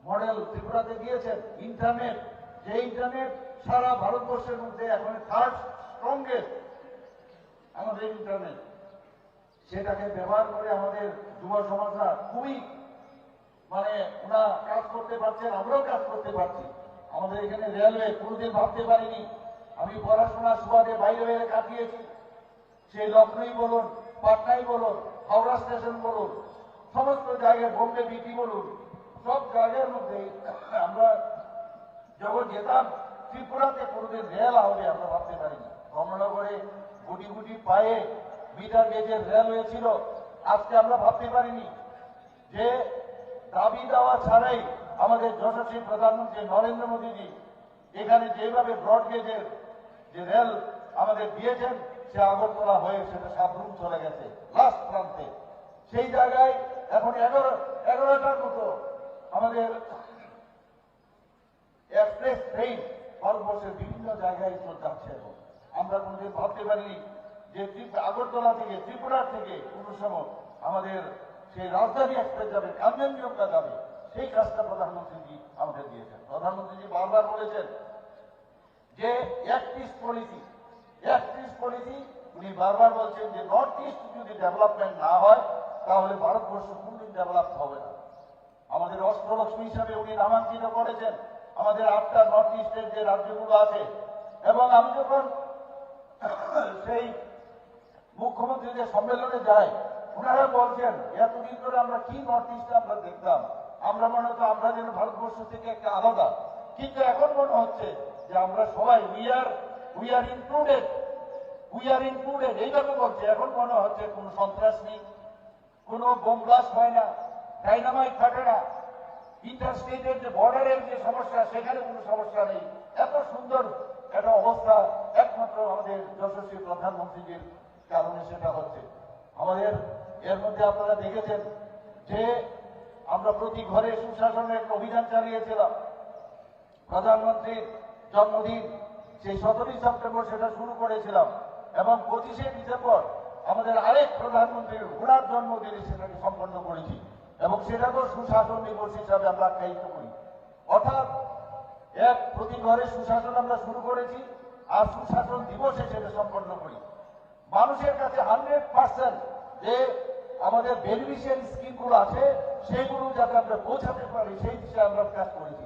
Model ত্রিপুরাতে দিয়েছেন। Internet, যে ইন্টারনেট সারা ভারতবর্ষের মধ্যে এখন থার্ড স্ট্রংগেস্ট আমাদের ইন্টারনেট, সেটাকে ব্যবহার করে আমাদের যুব সমাজরা খুবই ওরা কাজ করতে পারছেন, আমরাও কাজ করতে পারছি। আমাদের এখানে রেলওয়ে কোনোদিন ভাবতে পারিনি। আমি পড়াশোনার সুবাদে বাইরে বাইরে কাটিয়েছি, সেই লখনৌ বলুন, পাটনাই বলুন, হাওড়া স্টেশন বলুন, সমস্ত জায়গায়, বোম্বে বিটি বলুন, সব জায়গার মধ্যে আমরা যখন যেতাম ত্রিপুরাতে কোনোদিন রেল হবে আমরা ভাবতে পারিনি। ধর্মনগরে গুটি গুটি পায়ে মিটার গেজের রেলওয়ে ছিল, আজকে আমরা ভাবতে পারিনি যে দাবি দেওয়া ছাড়াই আমাদের যশস্বী প্রধানমন্ত্রী নরেন্দ্র মোদীজি এখানে যেভাবে ব্রড গেজের যে রেল আমাদের দিয়েছেন, সে আগরতলা হয়ে সেটা সাবরুম চলে গেছে লাস্ট প্রান্তে। সেই জায়গায় এখন 11টার মতো আমাদের এক্সপ্রেস ট্রেন ভারতবর্ষের বিভিন্ন জায়গায় যাচ্ছে। এখন আমরা কোনোদিন ভাবতে পারিনি যে আগরতলা থেকে, ত্রিপুরা থেকে কোনো সময় আমাদের সেই রাজধানী এক্সপ্রেস যাবে, কাঞ্চনজঙ্ঘা যাবে। সেই কাজটা প্রধানমন্ত্রীজি আমাদের দিয়েছেন। প্রধানমন্ত্রীজি বারবার বলেছেন যে অ্যাক্ট ইস্ট পলিসি, উনি বারবার বলছেন যে নর্থ ইস্ট যদি ডেভেলপমেন্ট না হয় তাহলে ভারতবর্ষ কোনদিন ডেভেলপ হবে না। আমাদের অস্ত্রলক্ষ্মী হিসাবে উনি নামাঙ্কিত করেছেন আমাদের 8টা নর্থ ইস্টের যে রাজ্যগুলো আছে। এবং আমি যখন সেই মুখ্যমন্ত্রীদের সম্মেলনে যাই, ওনারা বলছেন এতদিন ধরে আমরা কি নর্থ ইস্টে আমরা দেখতাম, আমরা মনে হতো আমরা যেন ভারতবর্ষ থেকে একটা আলাদা, কিন্তু এখন মনে হচ্ছে যে আমরা সবাই উই আর ইনক্লুডেড এইভাবে বলছে। এখন মনে হচ্ছে কোনো সন্ত্রাস নেই, কোনো বোম ব্লাস্ট হয় না, ডাইনামাইট থাকে না, ইন্টারস্টেটের যে বর্ডারের যে সমস্যা সেখানে কোনো সমস্যা নেই। এত সুন্দর একটা অবস্থা একমাত্র আমাদের যশস্বী প্রধানমন্ত্রীজির কারণে সেটা হচ্ছে। আমাদের এর মধ্যে আপনারা দেখেছেন যে আমরা প্রতি ঘরে সুশাসনের অভিযান চালিয়েছিলাম। প্রধানমন্ত্রীর জন্মদিন সেই 17ই সেপ্টেম্বর সেটা শুরু করেছিলাম, এবং 25শে ডিসেম্বর আমাদের আরেক প্রধানমন্ত্রীর ওনার জন্মদিনে সেটাকে সম্পন্ন করেছি, এবং সেটাকেও সুশাসন দিবস হিসাবে আমরা আখ্যায়িত করি। অর্থাৎ প্রতি ঘরে সুশাসন আমরা শুরু করেছি, আর সুশাসন দিবসে সেটা সম্পন্ন করি। মানুষের কাছে 100% যে আমাদের বেনিফিশিয়ারি স্কিমগুলো আছে সেগুলো যাতে আমরা পৌঁছাতে পারি সেই দিশে আমরা কাজ করেছি।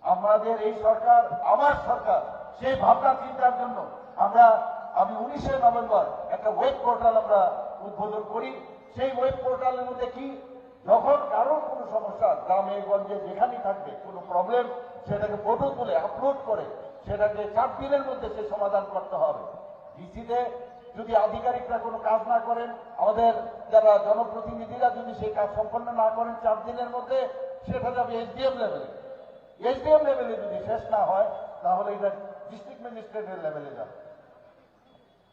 আমাদের এই সরকার, আমার সরকার, সেই ভাবনা চিন্তার জন্য আমি 19শে নভেম্বর একটা ওয়েব পোর্টাল আমরা উদ্বোধন করি। সেই ওয়েব পোর্টালের মধ্যে কি, যখন কারো কোনো সমস্যা গ্রামে গঞ্জে যেখানেই থাকবে কোনো প্রবলেম, সেটাকে ফটো তুলে আপলোড করে সেটাকে 4 দিনের মধ্যে সে সমাধান করতে হবে। ডিসিতে যদি আধিকারিকরা কোনো কাজ না করেন, আমাদের যারা জনপ্রতিনিধিরা যদি সেই কাজ সম্পন্ন না করেন 4 দিনের মধ্যে, সেটা যাবে এসডিএম লেভেলে। এসডিএম লেভেলে যদি শেষ না হয় তাহলে এটা ডিস্ট্রিক্ট ম্যাজিস্ট্রেটের লেভেলে যাবে,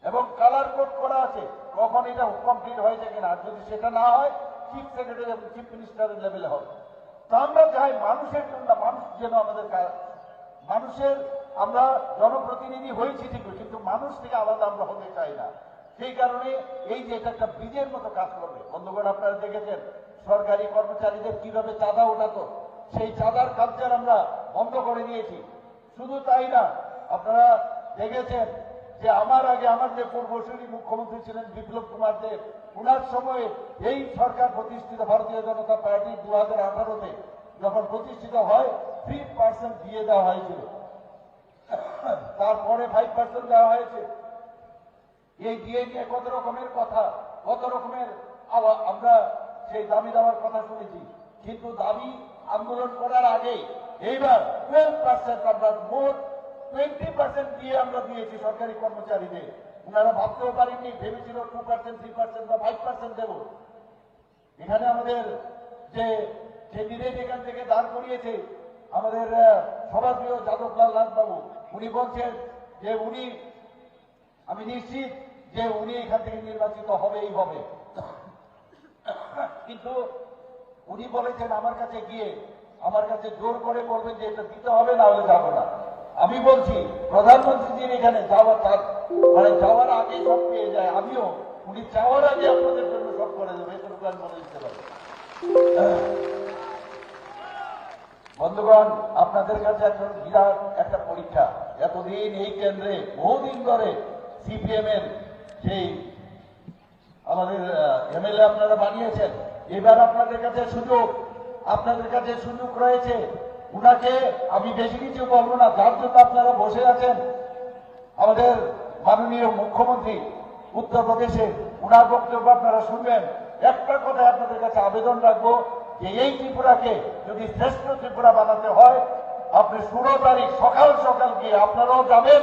এবং কালার কোড করা আছে কখন এটা কমপ্লিট হয়েছে কিনা। যদি সেটা না হয় চিফ সেক্রেটারি এবং চিফ মিনিস্টারের লেভেলে হবে। তা আমরা চাই মানুষের জন্য, মানুষ যেন আমাদের মানুষের, আমরা জনপ্রতিনিধি হয়েছি ঠিকই, কিন্তু মানুষ থেকে আলাদা আমরা হতে চাই না। সেই কারণে এই যে এটা একটা ব্রিজের মতো কাজ করবে। বন্ধুগণ, আপনারা দেখেছেন সরকারি কর্মচারীদের কিভাবে চাঁদা ওঠাতো, সেই চাঁদার কালচার আমরা বন্ধ করে দিয়েছি। শুধু তাই না, আপনারা দেখেছেন যে আমার আগে আমার যে পূর্বসূরি মুখ্যমন্ত্রী ছিলেন বিপ্লব কুমার দেব, ওনার সময়ে এই সরকার প্রতিষ্ঠিত ভারতীয় জনতা পার্টি 2018-তে যখন প্রতিষ্ঠিত হয় 3% দিয়ে দেওয়া হয়েছিল, তারপরে 5% দেওয়া হয়েছে। এই দিয়ে নিয়ে কত রকমের কথা, কত রকমের আমরা সেই দাবি দেওয়ার কথা শুনেছি, কিন্তু দাবি আন্দোলন করার আগে এইবার 12% আমরা মোট 20% দিয়ে আমরা দিয়েছি সরকারি কর্মচারীদের। ওনারা ভাবতেও পারেননি, ভেবেছিল 2%, 3% বা 5% দেব। এখানে আমাদের যে ক্যান্ডিডেট এখান থেকে দাঁড় করিয়েছে আমাদের সবার প্রিয় যাদবলাল নাথবাবু, উনি বলছেন যে আমি নিশ্চিত যে উনি এখান থেকে নির্বাচিত হবেই হবে। কিন্তু উনি বলেছেন আমার কাছে গিয়ে, আমার কাছে জোর করে বলবেন যে এটা দিতে হবে, না হলে যাবো না। আমি বলছি প্রধানমন্ত্রীজির এখানে যাওয়ার আগে সব পেয়ে যায়, আমিও উনি যাওয়ার আগে আপনাদের জন্য সব করে দেবো, এটুকু আমি বলে দিতে পারি। বন্ধুগণ, আপনাদের কাছে একটা বিরাট একটা পরীক্ষা। এতদিন এই কেন্দ্রে বহুদিন ধরে সিপিএম এর সেই আমাদের এমএলএ আপনারা বানিয়েছেন। এবার আপনাদের কাছে সুযোগ রয়েছে। উনাকে আমি বেশি কিছু বলবো না, যার জন্য আপনারা বসে আছেন। আমাদের মাননীয় মুখ্যমন্ত্রী উত্তরপ্রদেশে, উনার বক্তব্য আপনারা শুনবেন। একটা কথায় আপনাদের কাছে আবেদন রাখবো যে এই ত্রিপুরাকে যদি শ্রেষ্ঠ ত্রিপুরা বানাতে হয়, আপনি 16 তারিখ সকাল সকাল গিয়ে আপনারাও যাবেন,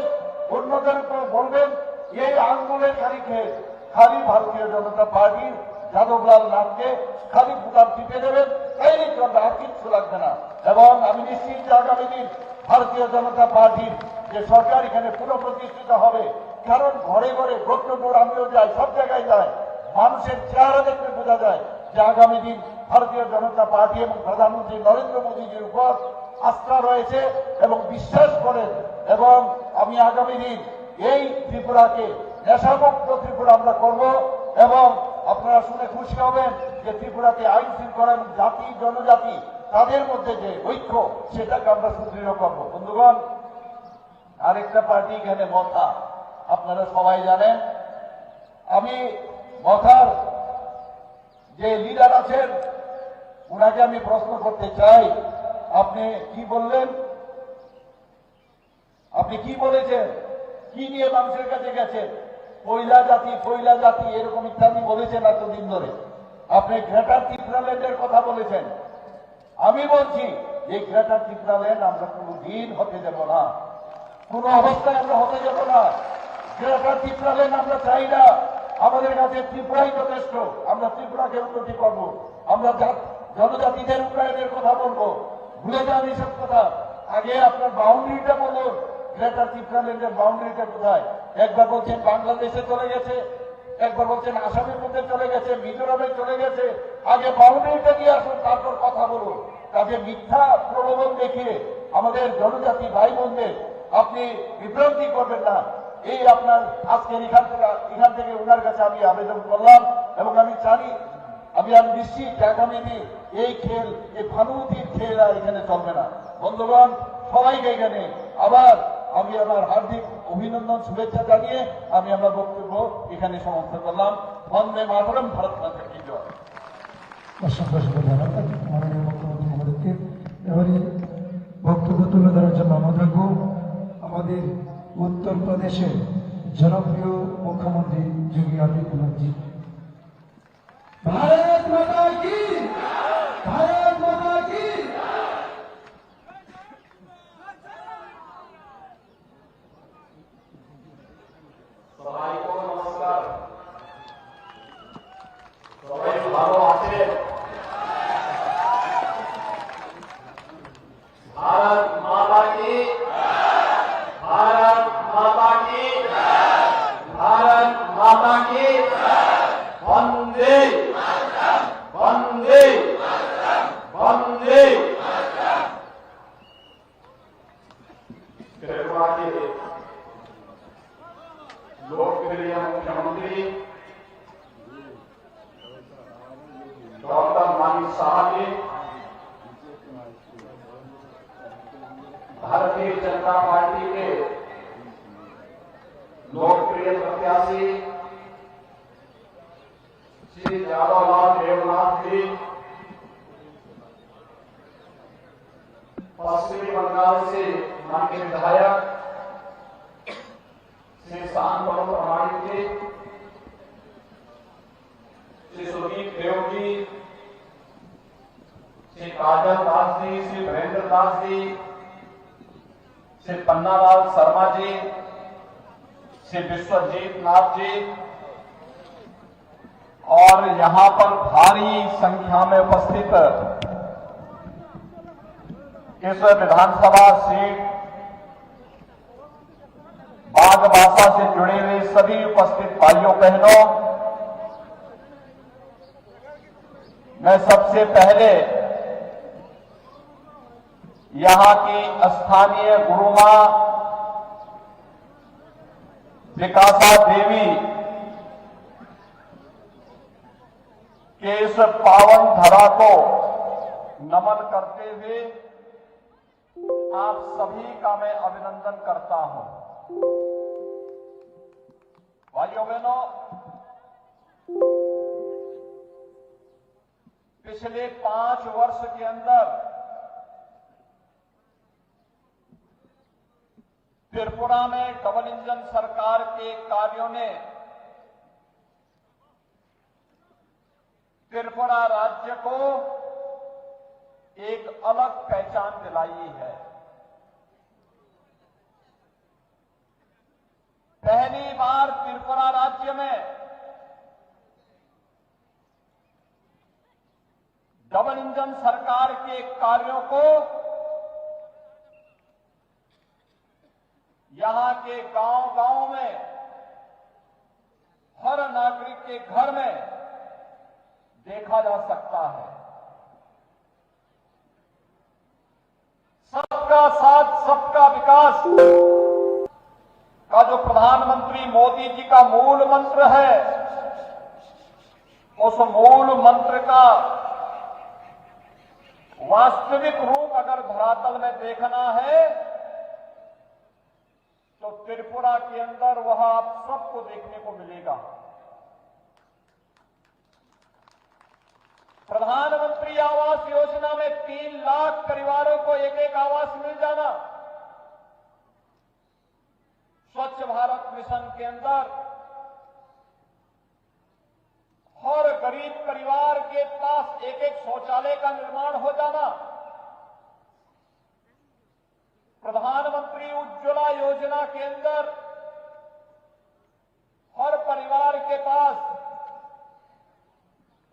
অন্যদেরকে বলবেন এই আন্দোলনের তারিখে খালি ভারতীয় জনতা পার্টির যাদবলাল নাথকে খালি বুতাম টিপে দেবেন, তাইলে চলবে, আর কিচ্ছু লাগবে না। এবং আমি নিশ্চিত যে আগামী দিন ভারতীয় জনতা পার্টির যে সরকার এখানে পুনঃপ্রতিষ্ঠিত হবে। কারণ ঘরে ঘরে ভোট আমিও যাই, সব জায়গায় যায়, মানুষের চেহারা দেখতে বোঝা যায় যে আগামী দিন ভারতীয় জনতা পার্টি এবং প্রধানমন্ত্রী নরেন্দ্র মোদীজির উপর আস্থা রয়েছে এবং বিশ্বাস করেন। এবং আমি আগামী দিন এই ত্রিপুরাকে নেশামুক্ত ত্রিপুরা আমরা করব। এবং আপনারা শুনে খুশি হবেন যে ত্রিপুরাতে আইন শৃঙ্খলা এবং জাতি জনজাতি তাদের মধ্যে যে ঐক্য, সেটাকে আমরা সুদৃঢ় করব। বন্ধুগণ, আরেকটা পার্টি এখানে মথা, আপনারা সবাই জানেন। আমি মথার যে লিডার আছেন উনাকে আমি প্রশ্ন করতে চাই, আপনি কি বললেন? আপনি কি বলেছেন? কি নিয়ে মানুষের কাছে গেছেন? পয়লা জাতি এরকম ইত্যাদি বলেছেন এতদিন ধরে। আপনি গ্রেটার ত্রিপুরাল্যান্ডের কথা বলেছেন। আমি বলছি এই গ্রেটার ত্রিপুরাল্যান্ড আমরা কোনোদিন হতে দেব না, কোন অবস্থায় আমরা হতে যাব না। গ্রেটার ত্রিপুরাল্যান্ড আমরা চাই না। আমাদের কাছে ত্রিপুরাই যথেষ্ট। আমরা ত্রিপুরাকে উন্নতি করব, আমরা জনজাতিদের উন্নয়নের কথা বলবো। ভুলে যান এইসব কথা। আগে আপনার বাউন্ডারিটা বলুন, গ্রেটার ত্রিপুরাল্যান্ডের বাউন্ডারিটা কোথায়? একবার বলছেন বাংলাদেশে চলে গেছে, একবার বলছেন আসামের মধ্যে চলে গেছে, মিজোরামে চলে গেছে। আগে বাউন্ডারিটা নিয়ে আসুন, তারপর কথা বলুন। কাজে মিথ্যা প্রলোভন দেখিয়ে আমাদের জনজাতি ভাই বোনদের আপনি বিভ্রান্তি করবেন না। এই আপনার আজকের এখান থেকে ওনার কাছে আমি আবেদন করলাম। এবং আমি জানি, আমি নিশ্চিত যে আগামী দিন এই খেল, এই ভানুমতির খেল আর এখানে চলবে না। বন্ধুগণ, সবাইকে এখানে আবার আমি আমার হার্দিক অভিনন্দন শুভেচ্ছা জানিয়ে আমি আমার বক্তব্য এখানে সমাপ্ত করলাম। বন্দে মাতরম, ভারত মাতা কি জয়। অসংখ্য ধন্যবাদ মাননীয় মুখ্যমন্ত্রী মহোদয়কে। এবারে বক্তব্য তুলে ধরার জন্য আমরা থাকবো আমাদের উত্তরপ্রদেশের জনপ্রিয় মুখ্যমন্ত্রী যোগী আদিত্যনাথজি। ভারত মাতা কি, ভারত মাতা কি। সবাইকে নমস্কার। সবাই ভালো আছেন? ভারত মাতা কি, ভারত মাতা কি, ভারত মাতা কি। বন্দে বন্দে বন্দে। त्रिपुरा के लोकप्रिय मुख्यमंत्री डॉक्टर मानिक साहब ने भारतीय जनता पार्टी के लोकप्रिय प्रत्याशी श्री जादवलाल देवनाथ जी पश्चिमी बंगाल से माननीय विधायक श्री शांतनु प्रमाणिक जी, श्री सुदीप देव जी, श्री काजल दास जी, श्री वीरेंद्र दास जी, श्री पन्नालाल शर्मा जी, श्री विश्वजीत नाथ जी और यहां पर भारी संख्या में उपस्थित इस विधानसभा सीट बागबासा से जुड़े हुए सभी उपस्थित भाइयों बहनों, मैं सबसे पहले यहां की स्थानीय गुरुमां विकासा देवी के इस पावन धरा को नमन करते हुए आप सभी का मैं अभिनंदन करता हूं। भाइयों बहनों, पिछले 5 वर्ष के अंदर त्रिपुरा में डबल इंजन सरकार के कार्यों ने त्रिपुरा राज्य को एक अलग पहचान दिलाई है। पहली बार त्रिपुरा राज्य में डबल इंजन सरकार के कार्यों को यहां के गांव-गांव में हर नागरिक के घर में देखा जा सकता है। सबका साथ सबका विकास का जो प्रधानमंत्री मोदी जी का मूल मंत्र है, उस मूल मंत्र का वास्तविक रूप अगर धरातल में देखना है तो त्रिपुरा के अंदर वह आप सबको देखने को मिलेगा। प्रधानमंत्री आवास योजना में 3 लाख परिवारों को एक आवास मिल जाना, स्वच्छ भारत मिशन के अंदर हर गरीब परिवार के पास एक शौचालय का निर्माण हो जाना, प्रधानमंत्री उज्ज्वला योजना के अंदर हर परिवार के पास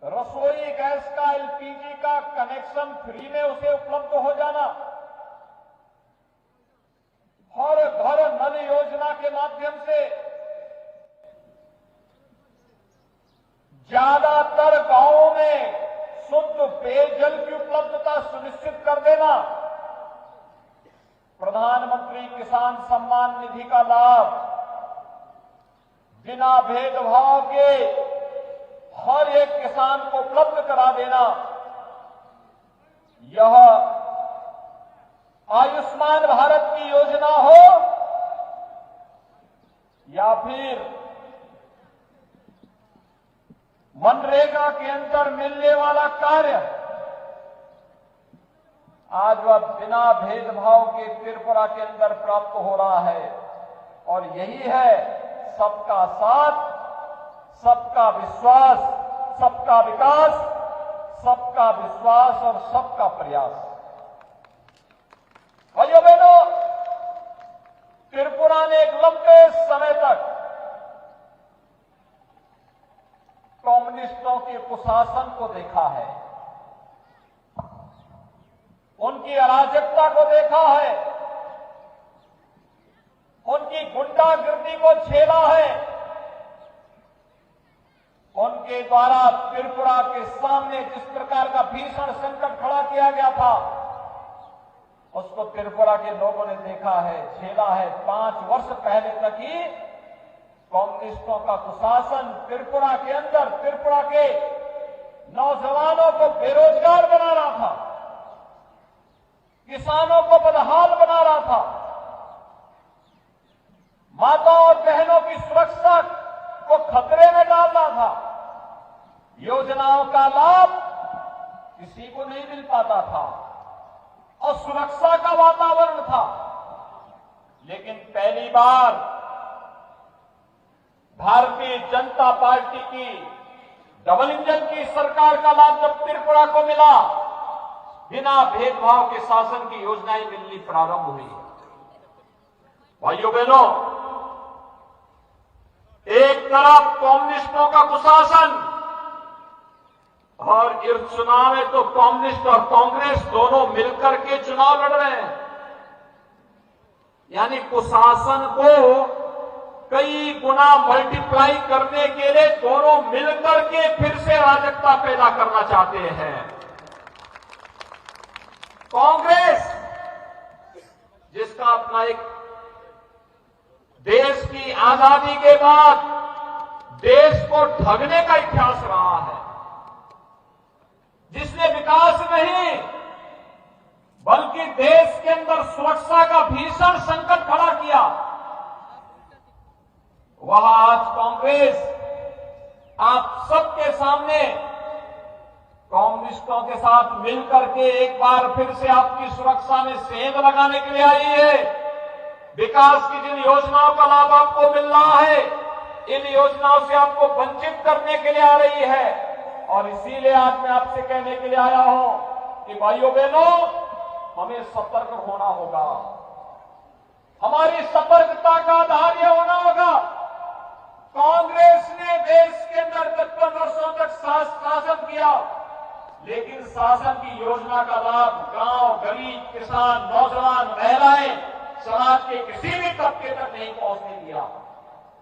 रसोई गैस का, एलपीजी का कनेक्शन फ्री में उसे उपलब्ध हो जाना, हर घर नल योजना के माध्यम से ज्यादातर गांवों में शुद्ध पेयजल की उपलब्धता सुनिश्चित कर देना, प्रधानमंत्री किसान सम्मान निधि का लाभ बिना भेदभाव के हर एक किसान को उपलब्ध करा देना, यह आयुष्मान भारत की योजना हो या फिर मनरेगा के अंदर मिलने वाला कार्य, आज वह बिना भेदभाव के त्रिपुरा के अंदर प्राप्त हो रहा है। और यही है सबका साथ, सबका विश्वास, सबका विकास, सबका विश्वास और सबका प्रयास। भाइयों बहनों, त्रिपुरा ने एक लंबे समय तक कम्युनिस्टों के कुशासन को देखा है, उनकी अराजकता को देखा है, उनकी गुंडागिर्दी को झेला है, उनके द्वारा त्रिपुरा के सामने जिस प्रकार का भीषण संकट खड़ा किया गया था, उसको त्रिपुरा के लोगों ने देखा है, झेला है। 5 वर्ष पहले तक ही कम्युनिस्टों का कुशासन त्रिपुरा के अंदर त्रिपुरा के नौजवानों को बेरोजगार बना रहा था, किसानों को बदहाल बना रहा था, माताओं और बहनों की सुरक्षा को खतरे में डाल रहा था। योजनाओं का लाभ किसी को नहीं मिल पाता था और सुरक्षा का वातावरण था। लेकिन पहली बार भारतीय जनता पार्टी की डबल इंजन की सरकार का लाभ जब त्रिपुरा को मिला, बिना भेदभाव के शासन की योजनाएं मिलनी प्रारंभ हुई। भाइयों बहनों, एक तरफ कम्युनिस्टों का कुशासन और इस चुनाव में तो कम्युनिस्ट और कांग्रेस दोनों मिलकर के चुनाव लड़ रहे हैं, यानी कुशासन को कई गुना मल्टीप्लाई करने के लिए दोनों मिलकर के फिर से अराजकता पैदा करना चाहते हैं। कांग्रेस, जिसका अपना एक देश की आजादी के बाद देश को ठगने का इतिहास रहा है, जिसने विकास नहीं बल्कि देश के अंदर सुरक्षा का भीषण संकट खड़ा किया, वह आज कांग्रेस आप सबके सामने कम्युनिस्टों के साथ मिलकर के एक बार फिर से आपकी सुरक्षा में सेंध लगाने के लिए आई है। विकास की जिन योजनाओं का लाभ आपको मिल रहा है, इन योजनाओं से आपको वंचित करने के लिए आ रही है। और इसीलिए आज मैं आपसे कहने के लिए आया हूं कि भाइयों बहनों, हमें सतर्क होना होगा। हमारी सतर्कता का आधार यह होना होगा, कांग्रेस ने देश के अंदर 55 वर्षों तक शासन किया, लेकिन शासन की योजना का लाभ गांव, गरीब, किसान, नौजवान, महिलाएं, समाज के किसी भी तबके तक नहीं पहुंचने दिया।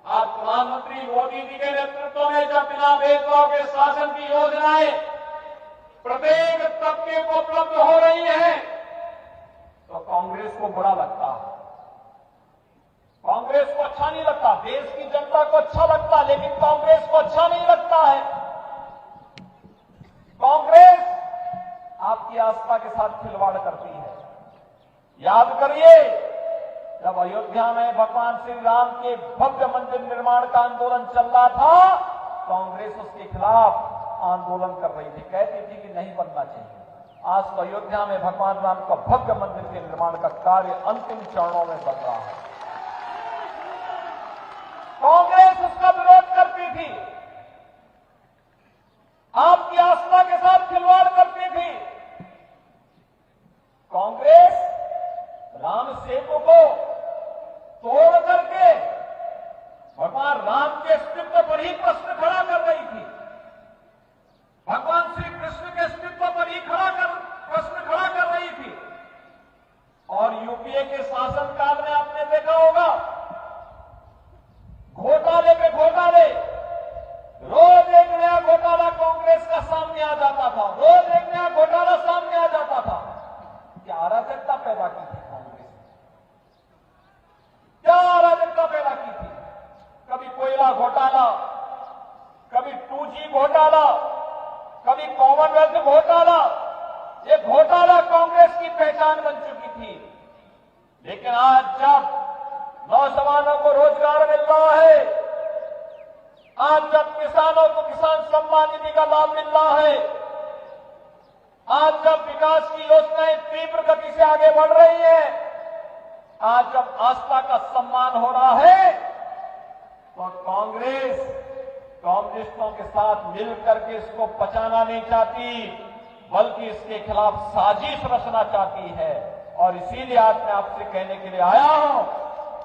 आज प्रधानमंत्री मोदी जी के नेतृत्व में जब बिना भेदभाव के शासन की योजनाएं प्रत्येक तबके को उपलब्ध हो रही है, तो कांग्रेस को बुरा लगता है, कांग्रेस को अच्छा नहीं लगता। देश की जनता को अच्छा लगता, लेकिन कांग्रेस को अच्छा नहीं लगता है। कांग्रेस आपकी आस्था के साथ खिलवाड़ करती है। याद करिए, जब अयोध्या में भगवान श्री राम के भव्य मंदिर निर्माण का आंदोलन चल रहा था, कांग्रेस उसके खिलाफ आंदोलन कर रही थी, कहती थी कि नहीं बनना चाहिए। आज तो अयोध्या में भगवान राम का भव्य मंदिर के निर्माण का कार्य अंतिम चरणों में बन रहा है। कांग्रेस उसका विरोध करती थी, आपकी आस्था के साथ खिलवाड़ करती थी। कांग्रेस राम सेतु को तोड़ करके भगवान राम के अस्तित्व पर ही प्रश्न खड़ा कर रही थी, भगवान श्री कृष्ण के अस्तित्व पर ही प्रश्न खड़ा कर रही थी। और यूपीए के शासनकाल में आपने देखा होगा, घोटाले पे घोटाले, रोज एक नया घोटाला कांग्रेस का सामने आ जाता था, रोज एक नया घोटाला सामने आ जाता था। क्या अराजकता पैदा की थी कांग्रेस ने? क्या अराजकता पैदा की थी? कभी कोयला घोटाला, कभी 2G घोटाला, कभी कॉमनवेल्थ घोटाला। ये घोटाला कांग्रेस की पहचान बन चुकी थी। लेकिन आज जब नौजवानों को रोजगार मिल रहा है, आज जब किसानों को किसान सम्मान निधि का लाभ मिल रहा है, आज जब विकास की योजनाएं तीव्र गति से आगे बढ़ रही है, आज जब आस्था का सम्मान हो रहा है, तो कांग्रेस कम्युनिस्टों के साथ मिलकर के इसको पचाना नहीं चाहती, बल्कि इसके खिलाफ साजिश रचना चाहती है। और इसीलिए आज मैं आपसे कहने के लिए आया हूं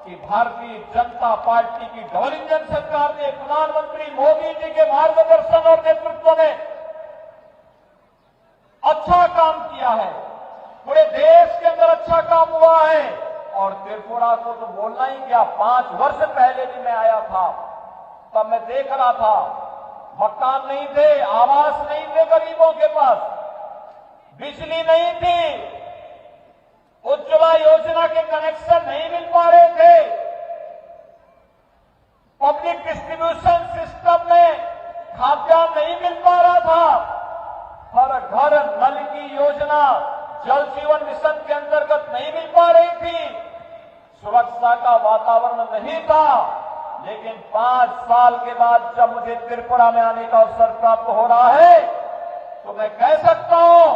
कि भारतीय जनता पार्टी की डबल इंजन सरकार ने प्रधानमंत्री मोदी जी के मार्गदर्शन और नेतृत्व में अच्छा काम किया है। पूरे देश के अंदर अच्छा काम हुआ है। और त्रिपुरा को तो बोलना ही क्या, 5 वर्ष पहले भी मैं आया था, तब मैं देख रहा था, मकान नहीं थे, आवास नहीं थे गरीबों के पास, बिजली नहीं थी, उज्ज्वला योजना के कनेक्शन नहीं मिल पा रहे थे, पब्लिक डिस्ट्रीब्यूशन सिस्टम में खाद्यान्न नहीं मिल पा रहा था, हर घर नल की योजना जल जीवन मिशन के अंतर्गत नहीं मिल पा रही थी, सुरक्षा का वातावरण नहीं था। लेकिन 5 साल के बाद जब मुझे त्रिपुरा में आने का अवसर प्राप्त हो रहा है, तो मैं कह सकता हूं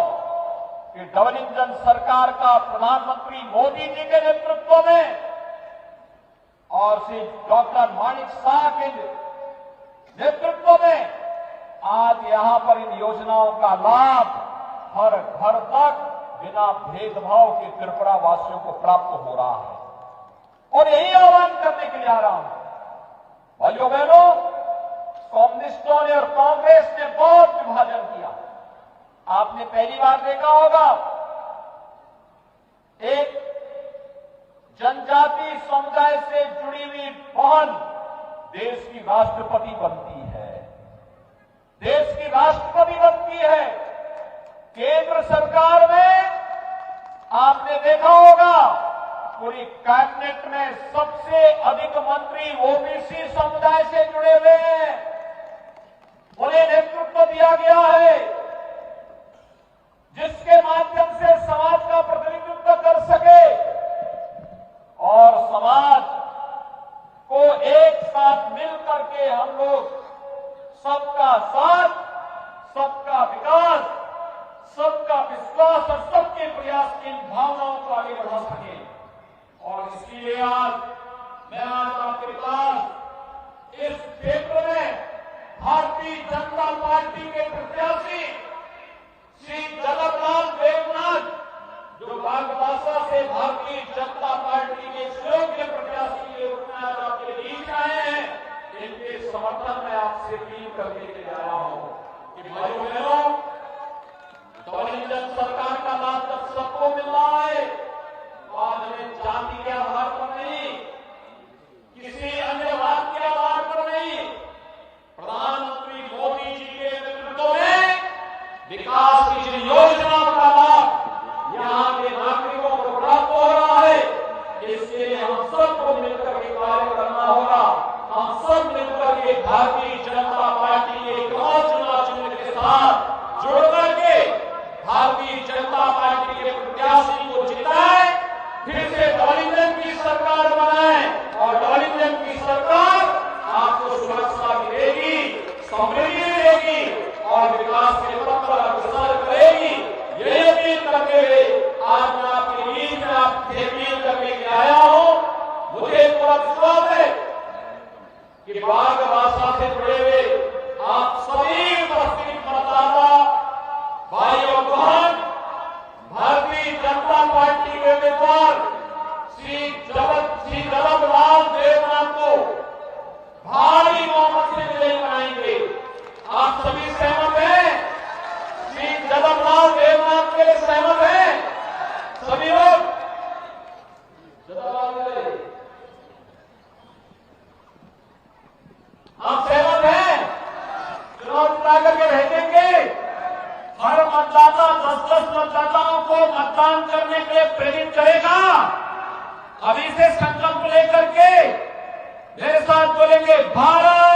कि डबल इंजन सरकार का प्रधानमंत्री मोदी जी के नेतृत्व में और श्री डॉक्टर माणिक शाह के नेतृत्व में आज यहां पर इन योजनाओं का लाभ हर घर तक बिना भेदभाव के त्रिपुरा वासियों को प्राप्त हो रहा है। और यही आह्वान करने के लिए आ रहा हूं, भाइयों बहनों, कम्युनिस्टों ने और कांग्रेस ने बहुत विभाजन किया। आपने पहली बार देखा होगा, एक जनजाति समुदाय से जुड़ी हुई बहन देश की राष्ट्रपति बनती है, देश की राष्ट्रपति बनती है। केंद्र सरकार में आपने देखा होगा, पूरी कैबिनेट में सबसे अधिक मंत्री ओबीसी समुदाय से जुड़े हुए हैं, उन्हें नेतृत्व दिया गया है, जिसके माध्यम से समाज का प्रतिनिधित्व से भारतीय जनता पार्टी के योग्य प्रत्याशी के रूप में आज आपके बीच आए हैं, इनके समर्थन में आपसे अपील करने के लिए आया हूं कि भाइयों बहनों, डबल सरकार का लाभ जब सबको मिल रहा है तो आज हमें जाति के आधार पर नहीं, किसी अन्य बात के आधार पर नहीं, प्रधानमंत्री मोदी जी के नेतृत्व में विकास की जिन योजनाओं का लाभ यहाँ के नागरिकों को प्राप्त हो रहा है, इसके लिए हम सबको मिलकर के कार्य करना होगा। हम सब मिलकर के भारतीय जनता पार्टी के चुनाव चिन्ह के साथ जुड़ करके भारतीय जनता पार्टी के प्रत्याशी को जिताए, फिर से डबल इंजन की सरकार बनाए और डबल इंजन की सरकार आपको सुरक्षा मिलेगी, समृद्धि मिलेगी और विकास के पथ पर अग्रसर करेगी। यही अपील करते हुए आज मैं आपके बीच में आपसे अपील करने के आया हूं। मुझे पूरा विश्वास है कि बाघ भाषा से जुड़े हुए आप सभी उपस्थित मतदाता भाई और बहन, भारतीय जनता पार्टी के उम्मीदवार श्री जगतलाल देवनाथ को भारी बहुमत से विजयी बनाएंगे। आप सभी सहमत हैं? श्री जगतलाल देवनाथ के लिए सहमत हैं सभी लोग? आप सहमत हैं? चुनाव जिता करके भेजेंगे। हर मतदाता 10-10 मतदाताओं को मतदान करने के लिए प्रेरित करेगा। अभी से संकल्प लेकर के मेरे साथ बोलेंगे, भारत